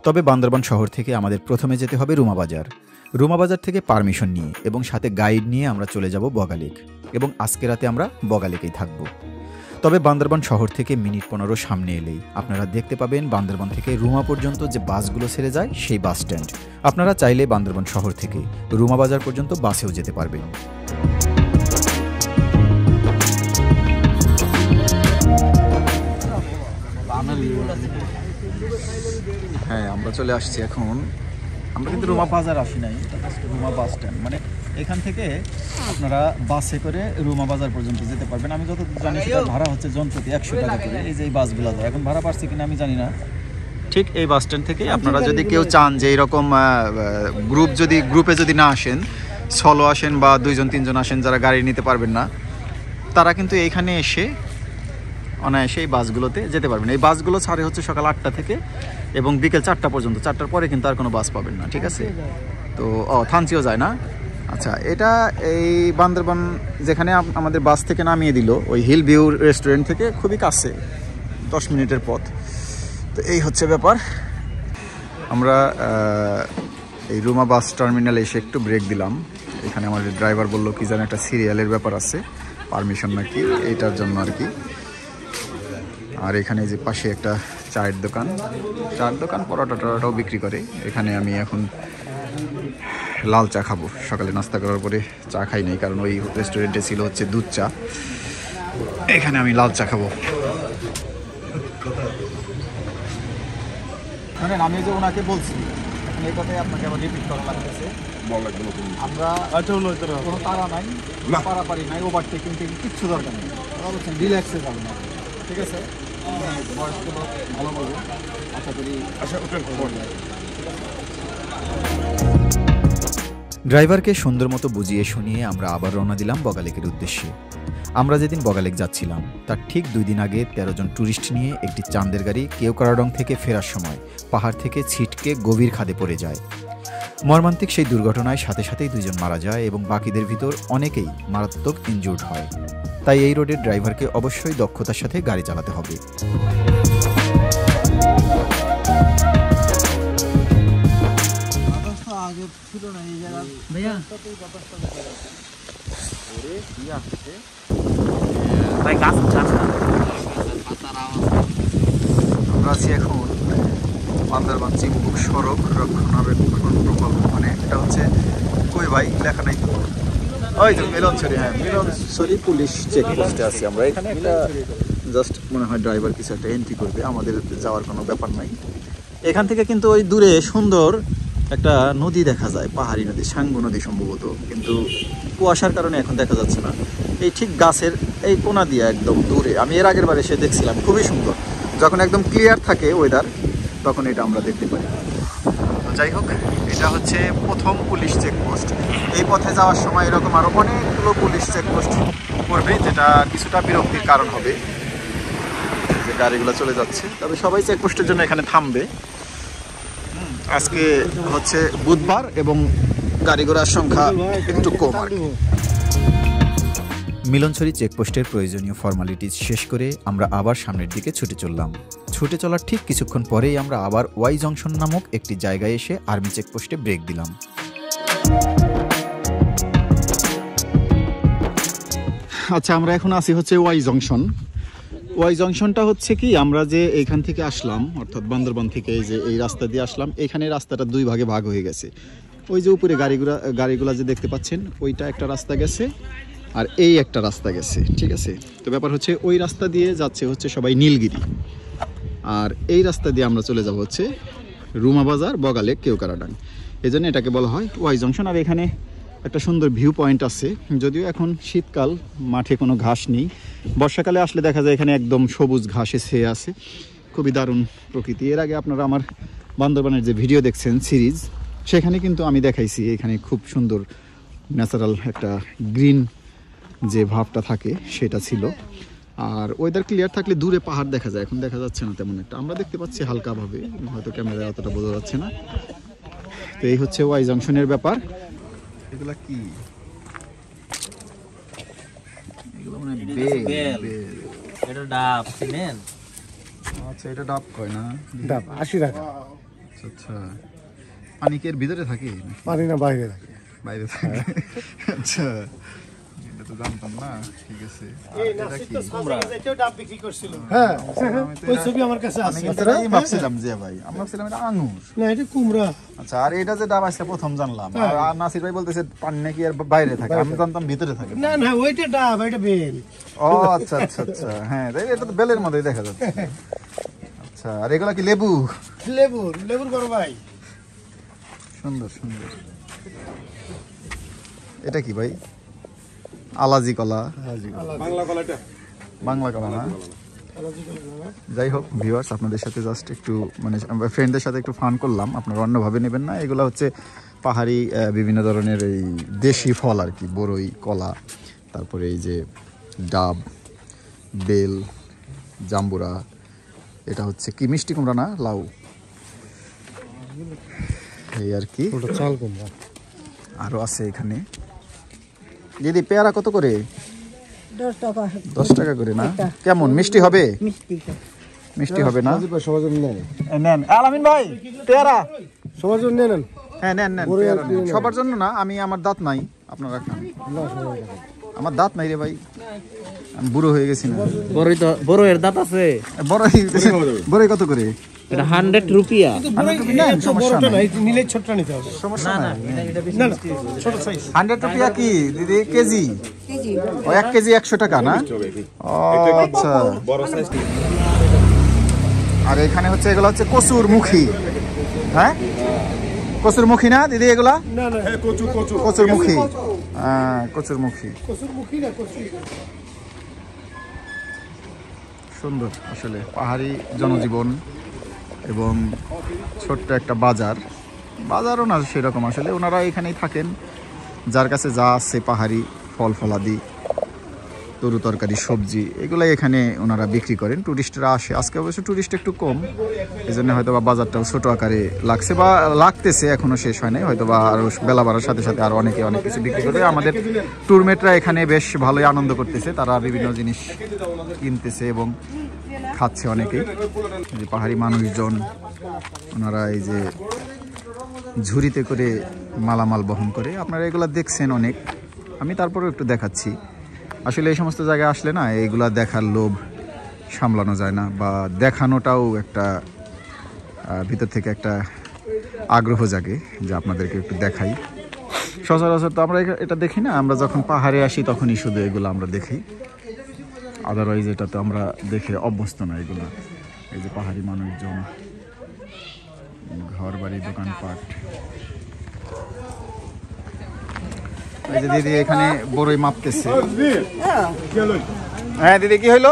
A: তবে বান্দরবান শহর থেকে আমাদের প্রথমে যেতে হবে রুমাবাজার। রুমাবাজার থেকে পারমিশন নিয়ে এবং সাথে গাইড নিয়ে আমরা চলে যাব বগালেক এবং আজকে রাতে আমরা বগালেকেই থাকব। তবে বান্দরবান শহর থেকে মিনিট 15 সামনে এলেই আপনারা দেখতে পাবেন বান্দরবান থেকে রুমা পর্যন্ত যে বাসগুলো ছেড়ে যায় সেই বাস স্ট্যান্ড। আপনারা চাইলে বান্দরবান শহর থেকে রুমাবাজার পর্যন্ত বাসেও যেতে পারবেন।
B: হ্যাঁ, আমরা চলে আসছি এখন। আমরা কিন্তু রুমা বাজার আসি নাই, রুমা বাস স্ট্যান্ড। মানে এখান থেকে আপনারা বাসে করে রুমা বাজার পর্যন্ত যেতে পারবেন। আমি যত জানি সেটা ভাড়া হচ্ছে জনপ্রতি 100 টাকা করে। এই যে এই বাসগুলো যায়, এখন ভাড়া পাচ্ছি কিনা আমি জানি না। ঠিক এই বাস স্ট্যান্ড থেকে আপনারা যদি কেউ চান যে এইরকম গ্রুপে যদি না আসেন, সলো আসেন বা 2-3 আসেন যারা গাড়ি নিতে পারবেন না, তারা কিন্তু এইখানে এসে অনায়াসে এই বাসগুলোতে যেতে পারবেন। এই বাসগুলো ছাড়ে হচ্ছে সকাল 8টা থেকে এবং বিকেল 4টা পর্যন্ত। 4টার পরে কিন্তু আর কোনো বাস পাবেন না, ঠিক আছে? তো থানচিও যায় না। আচ্ছা, এটা এই বান্দরবান যেখানে আমাদের বাস থেকে নামিয়ে দিল, ওই হিল ভিউ রেস্টুরেন্ট থেকে খুবই কাছে, 10 মিনিটের পথ। তো এই হচ্ছে ব্যাপার। আমরা এই রুমা বাস টার্মিনালে এসে একটু ব্রেক দিলাম। এখানে আমাদের ড্রাইভার বললো কি যেন একটা সিরিয়ালের ব্যাপার আছে, পারমিশন নাকি, এইটার জন্য আর কি। আর এখানে যে পাশে একটা চায়ের দোকান পরোটা টরোটাও বিক্রি করে। এখানে আমি এখন লাল চা খাবো। সকালে নাস্তা করার পরে চা খাই নাই, কারণ ওই রেস্টুরেন্টে ছিল হচ্ছে দুধ চা। এখানে আমি লাল চা খাবো। মানে আমি যে ওনাকে বলছি, এই কথাই আপনাকে আবার রিপিট করা লাগতেছে। আমরা কোনো তাড়া নাই, পারাপারি নাই, ওভারটেকিং কিচ্ছু দরকার নেই। ওরা বলছেন রিল্যাক্সে যাবেন, ঠিক আছে? বয়সগুলো ভালো বলবো, আশা করি
A: ড্রাইভারকে সুন্দর মতো বুঝিয়ে শুনিয়ে আমরা আবার রওনা দিলাম বগালেকের উদ্দেশ্যে। আমরা যেদিন বগালেক যাচ্ছিলাম তার ঠিক 2 দিন আগে 13 জন ট্যুরিস্ট নিয়ে একটি চাঁদের গাড়ি কেওক্রাডং থেকে ফেরার সময় পাহাড় থেকে ছিটকে গভীর খাদে পড়ে যায়। মর্মান্তিক সেই দুর্ঘটনায় সাথে সাথেই 2 জন মারা যায় এবং বাকিদের ভিতর অনেকেই মারাত্মক ইনজুর্ড হয়। তাই এই রোডের ড্রাইভারকে অবশ্যই দক্ষতার সাথে গাড়ি চালাতে হবে।
B: আমরা আছি এখন বান্দরবান চিম্বুক সড়ক রক্ষণাবেক্ষণ প্রকল্প। মানে এটা হচ্ছে কই ভাই লেখা নাই তো, ওই তো মিলনছড়ি। হ্যাঁ, মিলনছড়ি পুলিশ চেকপোস্টে আছি আমরা। এখানে একটা জাস্ট মনে হয় ড্রাইভার কিছু একটা এন্ট্রি করবে, আমাদের যাওয়ার কোনো ব্যাপার নাই। এখান থেকে কিন্তু ওই দূরে সুন্দর একটা নদী দেখা যায়, পাহাড়ি নদী, সাঙ্গু নদী সম্ভবত, কিন্তু কুয়াশার কারণে এখন দেখা যাচ্ছে না। এই ঠিক গাছের এই কোনা দিয়ে একদম দূরে, আমি এর আগের বার এসে দেখছিলাম, খুবই সুন্দর। যখন একদম ক্লিয়ার থাকে ওয়েদার, তখন এটা আমরা দেখতে পাই। তো যাই হোক, এটা হচ্ছে প্রথম পুলিশ চেকপোস্ট। এই পথে যাওয়ার সময় এরকম আরও অনেকগুলো পুলিশ চেকপোস্ট করবে, যেটা কিছুটা বিরক্তির কারণ হবে যে গাড়িগুলো চলে যাচ্ছে। তবে সবাই চেকপোস্টের জন্য এখানে থামবে। আজকে হচ্ছে বুধবার এবং গাড়ি ঘোড়ার সংখ্যা একটু কম আর কি।
A: মিলনছড়ি চেকপোস্টের প্রয়োজনীয় ফর্মালিটিজ শেষ করে আমরা আবার সামনের দিকে ছুটে চললাম। ছুটে চলার ঠিক কিছুক্ষণ পরেই আমরা আবার ওয়াই জংশন নামক একটি জায়গায় এসে আর্মি চেকপোস্টে ব্রেক দিলাম।
B: আচ্ছা, আমরা এখন আছি হচ্ছে ওয়াই জংশন। ওয়াই জংশনটা হচ্ছে কি, আমরা যে এইখান থেকে আসলাম, অর্থাৎ বান্দরবান থেকে এই যে এই রাস্তা দিয়ে আসলাম, এখানে রাস্তাটা 2 ভাগে ভাগ হয়ে গেছে। ওই যে উপরে গাড়িগুলা যে দেখতে পাচ্ছেন, ওইটা একটা রাস্তা গেছে আর এই একটা রাস্তা গেছে, ঠিক আছে? তো ব্যাপার হচ্ছে ওই রাস্তা দিয়ে যাচ্ছে হচ্ছে সবাই নীলগিরি, আর এই রাস্তা দিয়ে আমরা চলে যাব হচ্ছে রুমাবাজার, বগালেক, কেওক্রাডং। এই জন্য এটাকে বলা হয় ওয়াই জংশন। আর এখানে একটা সুন্দর ভিউ পয়েন্ট আছে, যদিও এখন শীতকাল, মাঠে কোনো ঘাস নেই। বর্ষাকালে আসলে দেখা যায় এখানে একদম সবুজ ঘাসে ছেয়ে আছে, খুবই দারুণ প্রকৃতি। এর আগে আপনারা আমার বান্দরবানের যে ভিডিও দেখছেন সিরিজ, সেখানে কিন্তু আমি দেখাইছি এখানে খুব সুন্দর ন্যাচারাল একটা গ্রিন যে ভাবটা থাকে সেটা ছিল। আর ওয়েদার ক্লিয়ার থাকলে দূরে পাহাড় দেখা যায়, এখন দেখা যাচ্ছে না তেমন একটা। আমরা দেখতে পাচ্ছি হালকাভাবে, হয়তো ক্যামেরায় অতটা বোঝা যাচ্ছে না। তো এই হচ্ছে ওয়াই জংশনের ব্যাপার। এগুলা কি? এগুলো মানে বেল।
F: এটা ডাব চিনেন?
B: আচ্ছা, এটা ডাব কয় না?
C: ডাব 80 টাকা।
B: আচ্ছা আচ্ছা, পানি কি এর ভিতরে থাকে?
C: পানি না বাইরে থাকে?
B: বাইরে থাকে। আচ্ছা, এটা তো জানতাম না। ঠিক আছে। এটা কি?
C: ডাব বিক্রি করছিল। হ্যাঁ, ওই ছবি আমার কাছে আছে।
B: আমি কিন্তু এটাই ভাবছিলাম যে ভাই, আমি ভাবছিলাম এটা আঙুর।
C: না, এটা কুমড়া।
B: আচ্ছা, আর এটা যে ডাব আজকে প্রথম জানলাম। আর নাসির ভাই বলতেছে পানি নাকি আর বাইরে থাকে, আমি জানতাম ভিতরে থাকে।
C: না না, ওইটা ডাব, এটা বেল।
B: ও আচ্ছা আচ্ছা আচ্ছা, হ্যাঁ এটা তো বেলের মধ্যেই দেখা যাচ্ছে। আচ্ছা, আর এগুলা কি লেবু?
C: লেবুর বড় ভাই।
B: সুন্দর সুন্দর। এটা কি ভাই? আলাজি কলা।
E: বাংলা কলাটা
B: বাংলা কলা না? যাই হোক ভিউয়ার্স, আপনাদের সাথে জাস্ট একটু মানে ফ্রেন্ডদের সাথে একটু ফান করলাম, আপনারা অন্যভাবে নেবেন না। এগুলো হচ্ছে পাহাড়ি বিভিন্ন ধরনের এই দেশি ফল আর কি, বরই, কলা, তারপরে এই যে ডাব, বেল, জাম্বুরা, এটা হচ্ছে কি মিষ্টি কুমড়া না লাউ, এই আর কি।
C: ওটা চাল কুমড়া।
B: আরও আছে এখানে। দিদি পেয়ারা কত করে?
G: 10 টাকা।
B: 10 টাকা করে না? কেমন মিষ্টি হবে? মিষ্টি হবে না?
C: সবার জন্য নেন।
B: নেন আলামিন ভাই, পেয়ারা
C: সবার জন্য নেন।
B: হ্যাঁ নেন নেন, পেয়ারা নেন। সবার জন্য না, আমি আমার দাঁত নাই, আপনারা খান। আমার দাঁত নাই রে ভাই, আমি বুড়ো হয়ে গেছি না।
F: বড় এর দাঁত আছে।
B: বড়ই কত করে?
F: এটা 100 রুপিয়া।
B: নেন, সমস্যা নাই।
C: নিলে ছোটটা নিতে হবে।
B: সমস্যা নাই।
C: না না, ছোট সাইজ।
B: 100 রুপিয়া কি দিদি কেজি? ও 1 কেজি 100 টাকা না? ও আচ্ছা।
E: বড় সাইজ।
B: আর এখানে হচ্ছে এগুলো হচ্ছে কচুর মুখী। হ্যাঁ, কচুর মুখী না দিদি এগুলা?
C: না না,
B: কচুর মুখী। হ্যাঁ, কচুর মুখী।
C: কচুর মুখী না, কচু।
B: সুন্দর আসলে পাহাড়ি জনজীবন এবং ছোট্ট একটা বাজারও না সেরকম, আসলে ওনারা এখানেই থাকেন, যার কাছে যা আছে পাহাড়ি ফল ফলাদি, তরু তরকারি, সবজি, এগুলাই এখানে ওনারা বিক্রি করেন। টুরিস্টরা আসে, আজকে অবশ্য টুরিস্ট একটু কম, এই জন্য হয়তো বা বাজারটাও ছোটো আকারে লাগছে বা লাগতেছে, এখনও শেষ হয় নাই, হয়তো বা আরও বেলা বাড়ার সাথে সাথে আরও অনেকে অনেক কিছু বিক্রি করে। আমাদের ট্যুরমেটরা এখানে বেশ ভালোই আনন্দ করতেছে, তারা বিভিন্ন জিনিস কিনতেছে এবং খাচ্ছে অনেকেই। যে পাহাড়ি মানুষজন ওনারা এই যে ঝুড়িতে করে মালামাল বহন করে, আপনারা এগুলা দেখছেন অনেক, আমি তারপরেও একটু দেখাচ্ছি। আসলে এই সমস্ত জায়গায় আসলে না এইগুলা দেখার লোভ সামলানো যায় না, বা দেখানোটাও একটা ভিতর থেকে একটা আগ্রহ জাগে যে আপনাদেরকে একটু দেখাই। সচরাচর তো আমরা এটা দেখি না, আমরা যখন পাহাড়ে আসি তখনই শুধু এগুলো আমরা দেখি, আদারওয়াইজ এটা তো আমরা দেখে অভ্যস্ত না এগুলো। এই যে পাহাড়ি মানুষজন, ঘর বাড়ি, দোকানপাট। এই যে দিদি এখানে বড়ই মাপতেছে। হ্যাঁ দিদি, কি হইলো?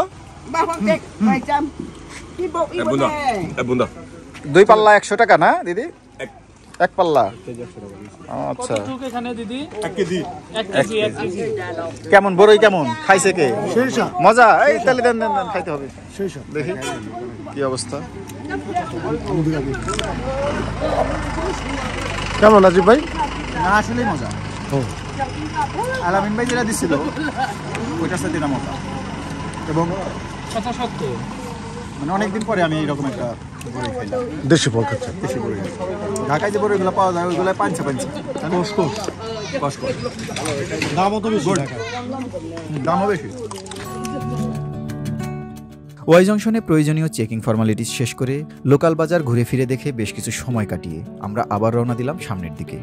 B: 2 পাল্লা 100 টাকা না দিদি? 1 পাল্লা। আচ্ছা,
D: এখানে দিদি
E: 1 কেজি।
D: 1 KG 1 KG.
B: কেমন বড়ই, কেমন খাইছে কে?
C: শেষা।
B: মজা? এই তাহলে দেন দেন দেন, খাইতে হবে।
C: শেষা।
B: দেখি কি অবস্থা।
C: কেমন আজিব ভাই?
B: না আসলেই মজা। আলামিন ভাই যেটা দিছিল ওইটার সাথে এটা মজা, এবং
D: কথা সত্য।
B: মানে অনেকদিন পরে আমি এইরকম একটা বড়ই খাইলাম।
C: দেশি ফল খাচ্ছে।
B: দেশি বড়ই, ঢাকায় যে বড়ইগুলো পাওয়া যায় ওইগুলো পাঞ্চা
C: দামও তো বেশি।
B: দামও বেশি।
A: ওয়াই জংশনে প্রয়োজনীয় চেকিং ফর্মালিটিস শেষ করে লোকাল বাজার ঘুরে ফিরে দেখে বেশ কিছু সময় কাটিয়ে আমরা আবার রওনা দিলাম সামনের দিকে।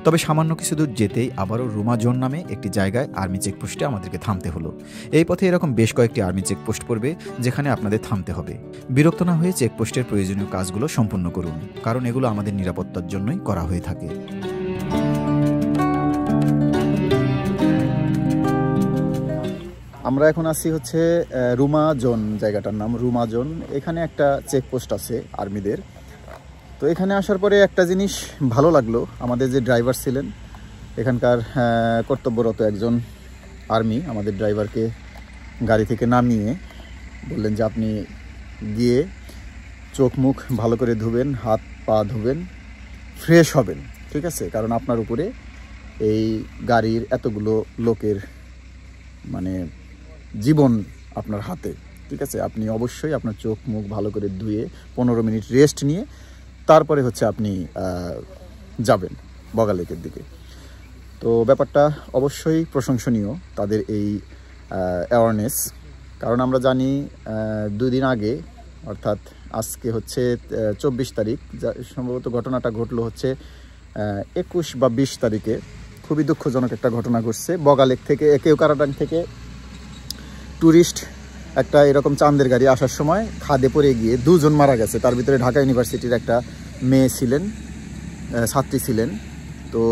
A: তবে সামান্য কিছু দূর যেতেই আবারও রুমা জোন নামে একটি জায়গায় আর্মি চেকপোস্টে আমাদেরকে থামতে হলো। এই পথে এরকম বেশ কয়েকটি আর্মি চেকপোস্ট পড়বে যেখানে আপনাদের থামতে হবে। বিরক্ত না হয়ে চেকপোস্টের প্রয়োজনীয় কাজগুলো সম্পূর্ণ করুন, কারণ এগুলো আমাদের নিরাপত্তার জন্যই করা হয়ে থাকে।
B: আমরা এখন আছি হচ্ছে রুমা জোন, জায়গাটার নাম রুমা জোন। এখানে একটা চেকপোস্ট আছে আর্মিদের। তো এখানে আসার পরে একটা জিনিস ভালো লাগলো, আমাদের যে ড্রাইভার ছিলেন এখানকার কর্তব্যরত একজন আর্মি আমাদের ড্রাইভারকে গাড়ি থেকে নামিয়ে বললেন যে আপনি গিয়ে চোখ মুখ ভালো করে ধুবেন, হাত পা ধুবেন, ফ্রেশ হবেন, ঠিক আছে? কারণ আপনার উপরে এই গাড়ির এতগুলো লোকের মানে জীবন আপনার হাতে, ঠিক আছে, আপনি অবশ্যই আপনার চোখ মুখ ভালো করে ধুয়ে 15 মিনিট রেস্ট নিয়ে তারপরে হচ্ছে আপনি যাবেন বগা লেকের দিকে। তো ব্যাপারটা অবশ্যই প্রশংসনীয় তাদের এই অ্যাওয়ারনেস, কারণ আমরা জানি 2 দিন আগে অর্থাৎ আজকে হচ্ছে 24 তারিখ, সম্ভবত ঘটনাটা ঘটলো হচ্ছে 21 বা 20 তারিখে। খুবই দুঃখজনক একটা ঘটনা ঘটছে। বগা লেক থেকে কেওক্রাডাং থেকে ট্যুরিস্ট একটা এরকম চাঁদের গাড়ি আসার সময় খাদে পড়ে গিয়ে 2 জন মারা গেছে। তার ভিতরে ঢাকা ইউনিভার্সিটির একটা মেয়ে ছিলেন, ছাত্রী ছিলেন। তো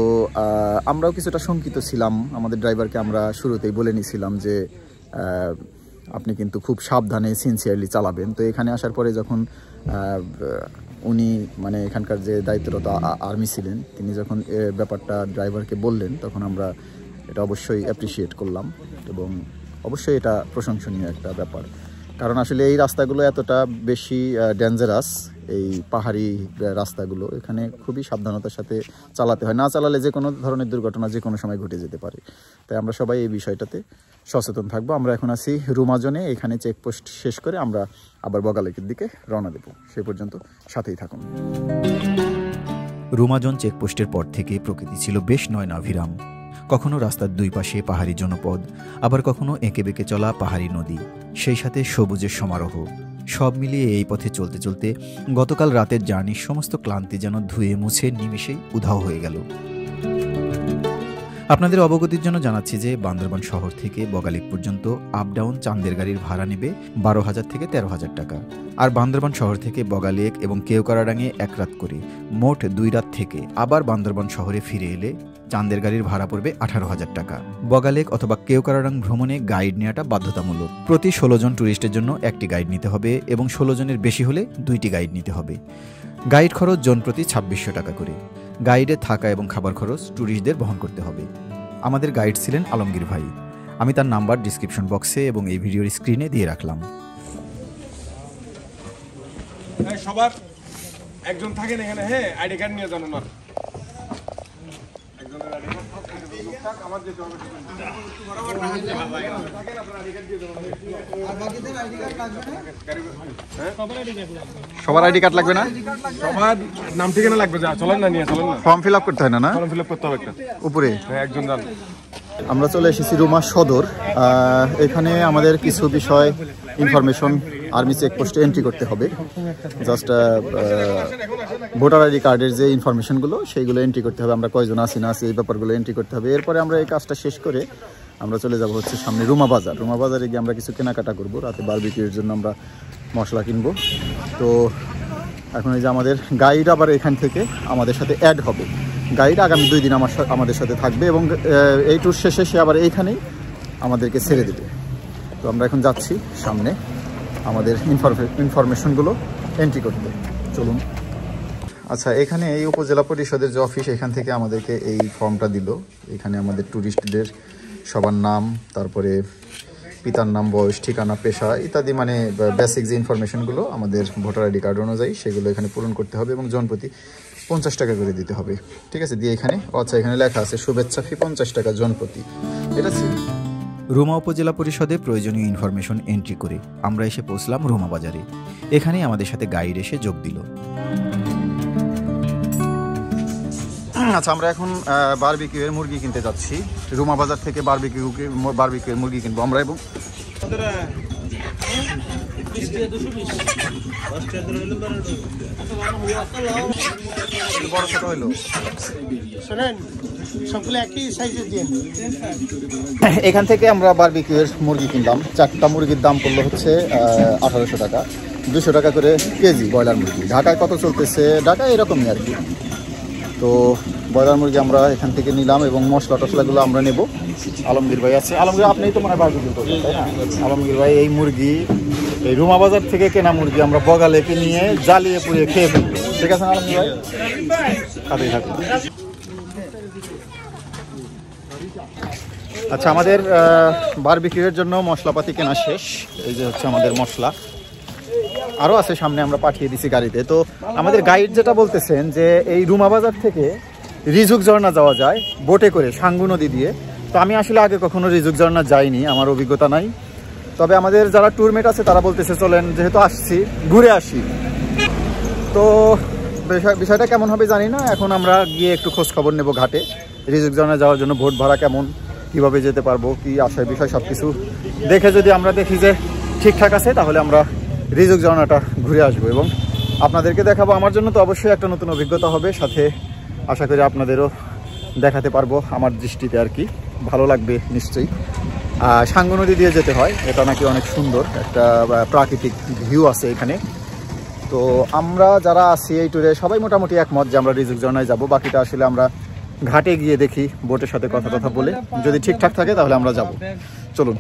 B: আমরাও কিছুটা শঙ্কিত ছিলাম। আমাদের ড্রাইভারকে আমরা শুরুতেই বলে নিয়েছিলাম যে আপনি কিন্তু খুব সাবধানে সিনসিয়ারলি চালাবেন। তো এখানে আসার পরে যখন উনি মানে এখানকার যে দায়িত্বরত আর্মি ছিলেন, তিনি যখন ব্যাপারটা ড্রাইভারকে বললেন, তখন আমরা এটা অবশ্যই অ্যাপ্রিসিয়েট করলাম এবং অবশ্যই এটা প্রশংসনীয় একটা ব্যাপার। কারণ আসলে এই রাস্তাগুলো এতটা বেশি ডেঞ্জারাস, এই পাহাড়ি রাস্তাগুলো, এখানে খুবই সাবধানতার সাথে চালাতে হয়। না চালালে যে কোনো ধরনের দুর্ঘটনা যে কোনো সময় ঘটে যেতে পারে। তাই আমরা সবাই এই বিষয়টাতে সচেতন থাকবো। আমরা এখন আছি রুমাজনে, এখানে চেকপোস্ট শেষ করে আমরা আবার বগা লেকের দিকে রওনা দেব। সে পর্যন্ত সাথেই থাকুন।
A: রুমাজন চেকপোস্টের পর থেকে প্রকৃতি ছিল বেশ নয়নাভিরাম। কখনো রাস্তার 2 পাশে পাহাড়ি জনপদ, আবার কখনো এঁকে বেঁকে চলা পাহাড়ি নদী, সেই সাথে সবুজের সমারোহ। সব মিলিয়ে এই পথে চলতে চলতে গতকাল রাতের জার্নির সমস্ত ক্লান্তি যেন ধুয়ে মুছে নিমেষেই উধাও হয়ে গেল। আপনাদের অবগতির জন্য জানাচ্ছি যে বান্দরবান শহর থেকে বগা লেক পর্যন্ত আপ ডাউন চাঁদের গাড়ির ভাড়া নেবে 12,000 থেকে 13,000 টাকা। আর বান্দরবান শহর থেকে বগা লেক এবং কেওক্রাডাঙে 1 রাত করে মোট 2 রাত থেকে আবার বান্দরবান শহরে ফিরে এলে চাঁদের গাড়ির ভাড়া পড়বে 18,000 টাকা। বগা লেক অথবা কেওক্রাডাং ভ্রমণে গাইড নেওয়াটা বাধ্যতামূলক। প্রতি 16 জন ট্যুরিস্টের জন্য 1টি গাইড নিতে হবে এবং 16 জনের বেশি হলে 2টি গাইড নিতে হবে। গাইড খরচ জন প্রতি 2600 টাকা করে। গাইডে থাকা এবং খাবার খরচ ট্যুরিস্টদের বহন করতে হবে। আমাদের গাইড ছিলেন আলমগীর ভাই। আমি তার নাম্বার ডিসক্রিপশন বক্সে এবং এই ভিডিওর স্ক্রিনে দিয়ে রাখলাম।
E: সবার একজন থাকেন এখানে, হ্যাঁ, আইডি কার্ড নিয়ে জানো না।
B: সবার আইডি কার্ড লাগবে না?
E: সবার নাম ঠিকানা লাগবে। যা চলেন না, নিয়ে চলেন না।
B: ফর্ম ফিল আপ করতে হয় না? না,
E: ফর্ম ফিল আপ করতে হবে একটা
B: উপরে।
E: হ্যাঁ, একজন যান।
B: আমরা চলে এসেছি রুমা সদর। এখানে আমাদের কিছু বিষয় ইনফরমেশন আর্মি চেকপোস্টে এন্ট্রি করতে হবে। জাস্ট ভোটার আইডি কার্ডের যে ইনফরমেশনগুলো সেইগুলো এন্ট্রি করতে হবে। আমরা কয়জন আছি না আছি এই ব্যাপারগুলো এন্ট্রি করতে হবে। এরপরে আমরা এই কাজটা শেষ করে আমরা চলে যাব হচ্ছে সামনে রুমা বাজার। রুমা বাজারে গিয়ে আমরা কিছু কেনাকাটা করবো। রাতে বারবিকিউর জন্য আমরা মশলা কিনবো। তো এখন এই যে আমাদের গাইড আবার এখান থেকে আমাদের সাথে অ্যাড হবে। গাইড আগামী 2 দিন আমাদের সাথে থাকবে এবং এই ট্যুর শেষে সে আবার এইখানেই আমাদেরকে ছেড়ে দেবে। তো আমরা এখন যাচ্ছি সামনে আমাদের ইনফরমেশনগুলো এন্ট্রি করতে। চলুন। আচ্ছা, এখানে এই উপজেলা পরিষদের যে অফিস, এখান থেকে আমাদেরকে এই ফর্মটা দিল। এখানে আমাদের ট্যুরিস্টদের সবার নাম, তারপরে পিতার নাম, বয়স, ঠিকানা, পেশা ইত্যাদি, মানে বেসিক যে ইনফরমেশনগুলো আমাদের ভোটার আইডি কার্ড অনুযায়ী সেগুলো এখানে পূরণ করতে হবে এবং জনপ্রতি 50 টাকা করে দিতে হবে। ঠিক আছে, দিয়ে এখানে আচ্ছা এখানে লেখা আছে শুভেচ্ছা ফি 50 টাকা জনপ্রতি। এটা
A: রুমা উপজেলা পরিষদে প্রয়োজনীয় ইনফরমেশন এন্ট্রি করে আমরা এসে পৌঁছলাম রুমা বাজারে। এখানেই আমাদের সাথে গাইড এসে যোগ দিল।
B: আচ্ছা, আমরা এখন বারবিকিউয়ের মুরগি কিনতে যাচ্ছি। রুমা বাজার থেকে বারবিকিউয়ের মুরগি কিনবো আমরা। এবং বড় ছোট হইলো
C: শোনেন, সবগুলো একই সাইজের দিয়ে।
B: এখান থেকে আমরা বারবিকিউয়ের মুরগি কিনলাম। 4টা মুরগির দাম পড়লো হচ্ছে 1800 টাকা, 200 টাকা করে কেজি ব্রয়লার মুরগি। ঢাকায় কত চলতেছে? ঢাকায় এরকমই আর কি। তো ব্রয়লার মুরগি আমরা এখান থেকে নিলাম এবং মশলা টশলাগুলো আমরা নেব। আলমগীর ভাই আছে। আলমগীর, আপনিই তো মনে হয় বারবিকিউ করবেন, তাই না? আলমগীর ভাই এই মুরগি, এই রুমা বাজার থেকে কেনা মুরগি আমরা বগা লেকে নিয়ে জ্বালিয়ে পুড়িয়ে খেয়ে ফেলবো। ঠিক আছে আলমগীর ভাই? সাথেই থাকুন। আচ্ছা, আমাদের বারবিকিউয়ের জন্য মশলাপাতি কেনা শেষ। এই যে হচ্ছে আমাদের মশলা, আরও আছে সামনে, আমরা পাঠিয়ে দিছি গাড়িতে। তো আমাদের গাইড যেটা বলতেছেন যে এই রুমা বাজার থেকে রিজুক ঝর্ণা যাওয়া যায় বোটে করে সাঙ্গু নদী দিয়ে। তো আমি আসলে আগে কখনো রিজুক ঝর্ণা যাইনি, আমার অভিজ্ঞতা নাই। তবে আমাদের যারা ট্যুরমেট আছে তারা বলতেছে চলেন যেহেতু আসছি ঘুরে আসি। তো বিষয়টা কেমন হবে জানি না, এখন আমরা গিয়ে একটু খোঁজ খবর নেব ঘাটে। রিজুক ঝর্ণা যাওয়ার জন্য বোট ভাড়া কেমন, কীভাবে যেতে পারবো, কি আসার বিষয় সব কিছু দেখে যদি আমরা দেখি যে ঠিকঠাক আছে তাহলে আমরা রিজুক ঝর্ণাটা ঘুরে আসবো এবং আপনাদেরকে দেখাবো। আমার জন্য তো অবশ্যই একটা নতুন অভিজ্ঞতা হবে, সাথে আশা করি আপনাদেরও দেখাতে পারবো আমার দৃষ্টিতে আর কি, ভালো লাগবে নিশ্চয়ই। সাঙ্গু নদী দিয়ে যেতে হয়, এটা নাকি অনেক সুন্দর একটা প্রাকৃতিক ভিউ আছে এখানে। তো আমরা যারা আছি এই ট্যুরে সবাই মোটামুটি একমত যে আমরা রিজুক ঝর্ণায় যাবো। বাকিটা আসলে আমরা ঘাটে গিয়ে দেখি, বোটের সাথে কথা বলে যদি ঠিকঠাক থাকে তাহলে আমরা যাব। চলুন।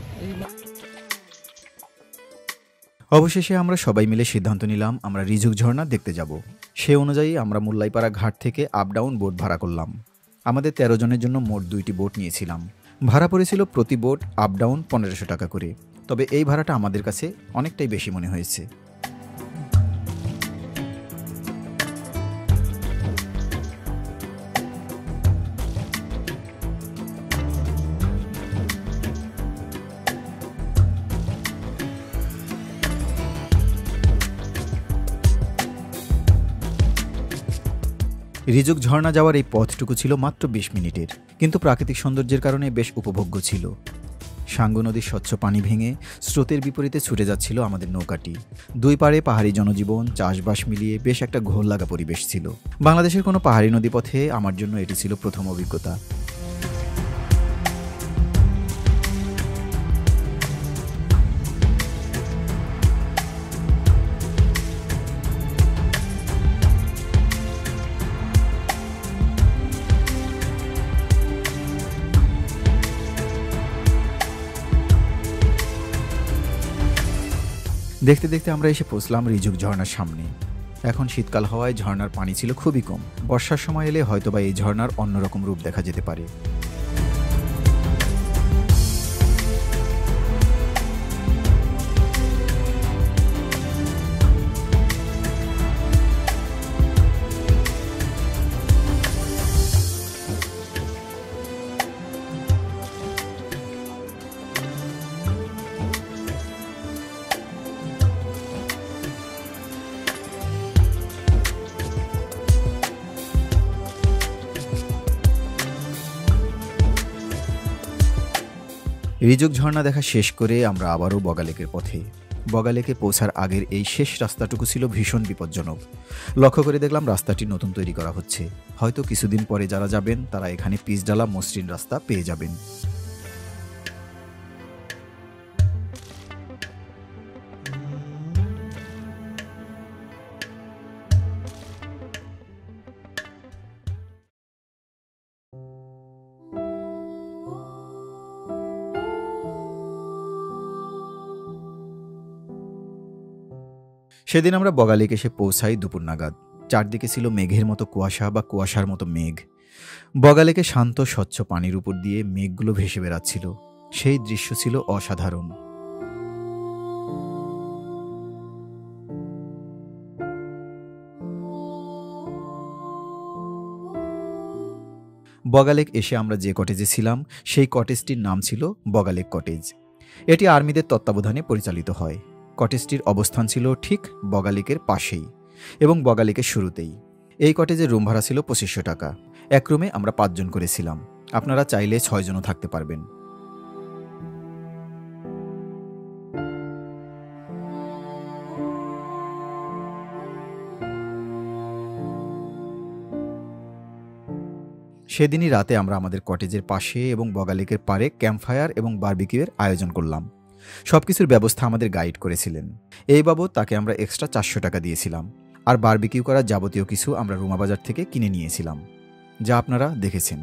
A: অবশেষে আমরা সবাই মিলে সিদ্ধান্ত নিলাম আমরা রিজুক ঝর্ণা দেখতে যাব। সে অনুযায়ী আমরা মুল্লাইপাড়া ঘাট থেকে আপ ডাউন বোট ভাড়া করলাম। আমাদের 13 জনের জন্য মোট 2টি বোট নিয়েছিলাম। ভাড়া পড়েছিল প্রতি বোট আপ ডাউন 1500 টাকা করে। তবে এই ভাড়াটা আমাদের কাছে অনেকটাই বেশি মনে হয়েছে। রিজুক ঝর্ণা যাওয়ার এই পথটুকু ছিল মাত্র 20 মিনিটের, কিন্তু প্রাকৃতিক সৌন্দর্যের কারণে বেশ উপভোগ্য ছিল। সাঙ্গু নদীর স্বচ্ছ পানি ভেঙে স্রোতের বিপরীতে ছুটে যাচ্ছিল আমাদের নৌকাটি। দুই পাড়ে পাহাড়ি জনজীবন, চাষবাস মিলিয়ে বেশ একটা ঘোর লাগা পরিবেশ ছিল। বাংলাদেশের কোনো পাহাড়ি নদীপথে আমার জন্য এটি ছিল প্রথম অভিজ্ঞতা। দেখতে দেখতে আমরা এসে পৌঁছলাম রিজুক ঝর্ণার সামনে। এখন শীতকাল হওয়ায় ঝর্ণার পানি ছিল খুবই কম। বর্ষার সময় এলে হয়তোবা এই ঝর্ণার অন্যরকম রূপ দেখা যেতে পারে। রিজুক ঝর্ণা দেখা শেষ করে আমরা আবারও বগালেকের পথে। বগালেকে পৌঁছার আগের এই শেষ রাস্তাটুকু ছিল ভীষণ বিপজ্জনক। লক্ষ্য করে দেখলাম রাস্তাটি নতুন তৈরি করা হচ্ছে। হয়তো কিছুদিন পরে যারা যাবেন তারা এখানে পিচঢালা মসৃণ রাস্তা পেয়ে যাবেন। সেদিন আমরা বগালেক এসে পৌঁছাই দুপুর নাগাদ। চারদিকে ছিল মেঘের মতো কুয়াশা বা কুয়াশার মতো মেঘ। বগালেকে শান্ত স্বচ্ছ পানির উপর দিয়ে মেঘগুলো ভেসে বেড়াচ্ছিল। সেই দৃশ্য ছিল অসাধারণ। বগালেক এসে আমরা যে কটেজে ছিলাম সেই কটেজটির নাম ছিল বগালেক কটেজ। এটি আর্মিদের তত্ত্বাবধানে পরিচালিত হয়। কটেজটির অবস্থান ছিল ঠিক বগালেকের পাশেই এবং বগালেকের শুরুতেই। এই কটেজের রুম ভাড়া ছিল 2500 টাকা। এক রুমে আমরা 5 জন করেছিলাম। আপনারা চাইলে 6 জনও থাকতে পারবেন। সেদিনই রাতে আমরা আমাদের কটেজের পাশে এবং বগালেকের পাড়ে ক্যাম্পফায়ার এবং বারবিকিউয়ের আয়োজন করলাম। সবকিছুর ব্যবস্থা আমাদের গাইড করেছিলেন। এই বাবদ তাকে আমরা এক্সট্রা 400 টাকা দিয়েছিলাম। আর বারবিকিউ করার যাবতীয় কিছু আমরা রুমা বাজার থেকে কিনে নিয়েছিলাম, যা আপনারা দেখেছেন।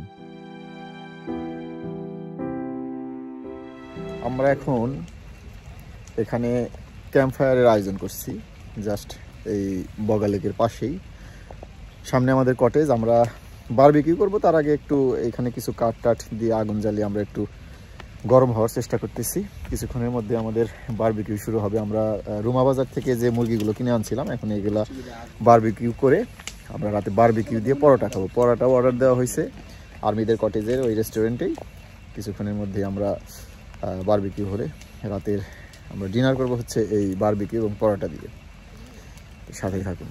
B: আমরা এখন এখানে ক্যাম্পফায়ারের আয়োজন করছি, জাস্ট এই বগালেকের পাশেই। সামনে আমাদের কটেজ। আমরা বারবিকিউ করব, তার আগে একটু এখানে কিছু কাঠ টাঠ দিয়ে আগুন জ্বালিয়ে আমরা একটু গরম হওয়ার চেষ্টা করতেছি। কিছুক্ষণের মধ্যে আমাদের বারবিকিউ শুরু হবে। আমরা রুমা বাজার থেকে যে মুরগিগুলো কিনে আনছিলাম, এখন এগুলা বারবিকিউ করে আমরা রাতে বারবিকিউ দিয়ে পরোটা খাবো। পরোটাও অর্ডার দেওয়া হয়েছে আর্মিদের কটেজের ওই রেস্টুরেন্টেই। কিছুক্ষণের মধ্যে আমরা বারবিকিউ হলে রাতের আমরা ডিনার করবো হচ্ছে এই বারবিকিউ এবং পরোটা দিয়ে, সাথেই থাকুন।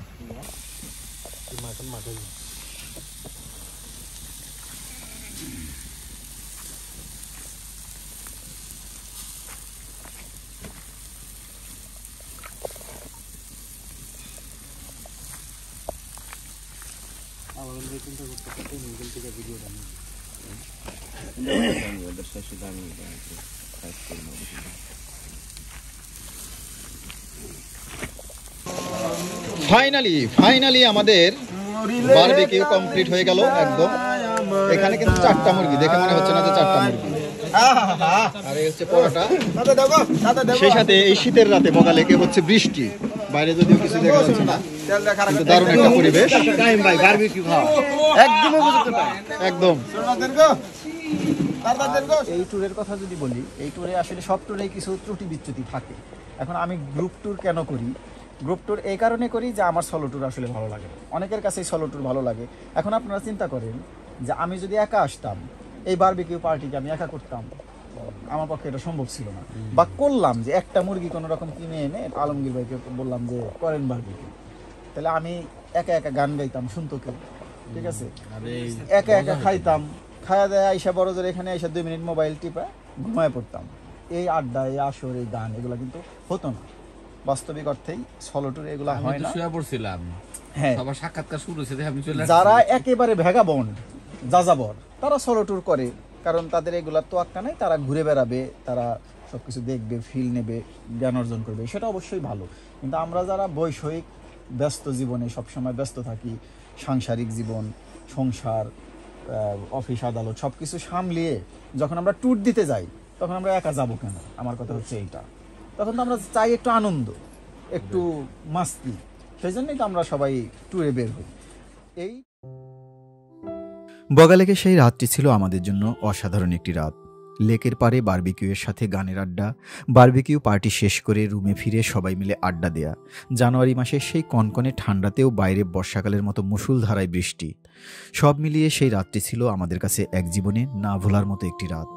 B: ফাইনালি আমাদের বারবিকিউ কমপ্লিট হয়ে গেল একদম। এখানে কিন্তু 4টা মুরগি, দেখে মনে হচ্ছে না যে 4টা মুরগি। আর এই হচ্ছে পরোটা, সেই সাথে এই শীতের রাতে বগা লেগে হচ্ছে বৃষ্টি, বাইরে যদিও কিছু দেখা যাচ্ছে না, কিন্তু দারুণ একটা পরিবেশ। একদম
A: এই ট্যুরের কথা যদি বলি, এই ট্যুরে আসলে সব ট্যুরেই কিছু ত্রুটি বিচ্যুতি থাকে। এখন আমি গ্রুপ ট্যুর কেন করি? গ্রুপ ট্যুর এই কারণে করি যে আমার সলো ট্যুর আসলে ভালো লাগে, অনেকের কাছেই সলো ট্যুর ভালো লাগে। এখন আপনারা চিন্তা করেন যে আমি যদি একা আসতাম, এই বারবিকিউ পার্টিকে আমি একা করতাম, আমার পক্ষে এটা সম্ভব ছিল না। বা করলাম যে একটা মুরগি কোনো রকম কিনে এনে আলমগীর ভাইকে বললাম যে করেন বারবিকিউ, তাহলে আমি একা একা গান গাইতাম, শুনতো কেউ, ঠিক আছে, একা একা খাইতাম, খাওয়া দাওয়া আইসা বড় জোরে এখানে আইসা 2 মিনিট মোবাইল টিপা ঘুমায় পড়তাম। এই আড্ডা, এই আসর, এই গান এগুলো কিন্তু হতো না। বাস্তবিক অর্থেই সলো ট্যুর এগুলো হয় না। হ্যাঁ,
H: সাক্ষাৎকার শুরু হয়েছে, আমি চলে
A: যারা একেবারে ভ্যাগাবন্ড যাযাবর তারা সলো ট্যুর করে, কারণ তাদের এগুলার তো আক্কা নাই, তারা ঘুরে বেড়াবে, তারা সবকিছু দেখবে, ফিল নেবে, জ্ঞান অর্জন করবে, সেটা অবশ্যই ভালো। কিন্তু আমরা যারা বৈষয়িক ব্যস্ত জীবনে সবসময় ব্যস্ত থাকি, সাংসারিক জীবন, সংসার, অফিস আদালত সব কিছু সামলিয়ে যখন আমরা ট্যুর দিতে যাই, তখন আমরা একা যাবো কেন? আমার কথা হচ্ছে এইটা। তখন তো আমরা চাই একটু আনন্দ, একটু মাস্তি, সেই জন্যই তো আমরা সবাই ট্যুরে বের হই। এই
B: বগা লেকে সেই রাতটি ছিল আমাদের জন্য অসাধারণ একটি রাত। লেকের পাড়ে বারবিকিউয়ের সাথে গানের আড্ডা, বারবিকিউ পার্টি শেষ করে রুমে ফিরে সবাই মিলে আড্ডা দেয়া, জানুয়ারি মাসের সেই কনকনে ঠান্ডাতেও বাইরে বর্ষাকালের মতো মুষলধারায় বৃষ্টি, সব মিলিয়ে সেই রাতটি ছিল আমাদের কাছে এক জীবনে না ভোলার মতো একটি রাত।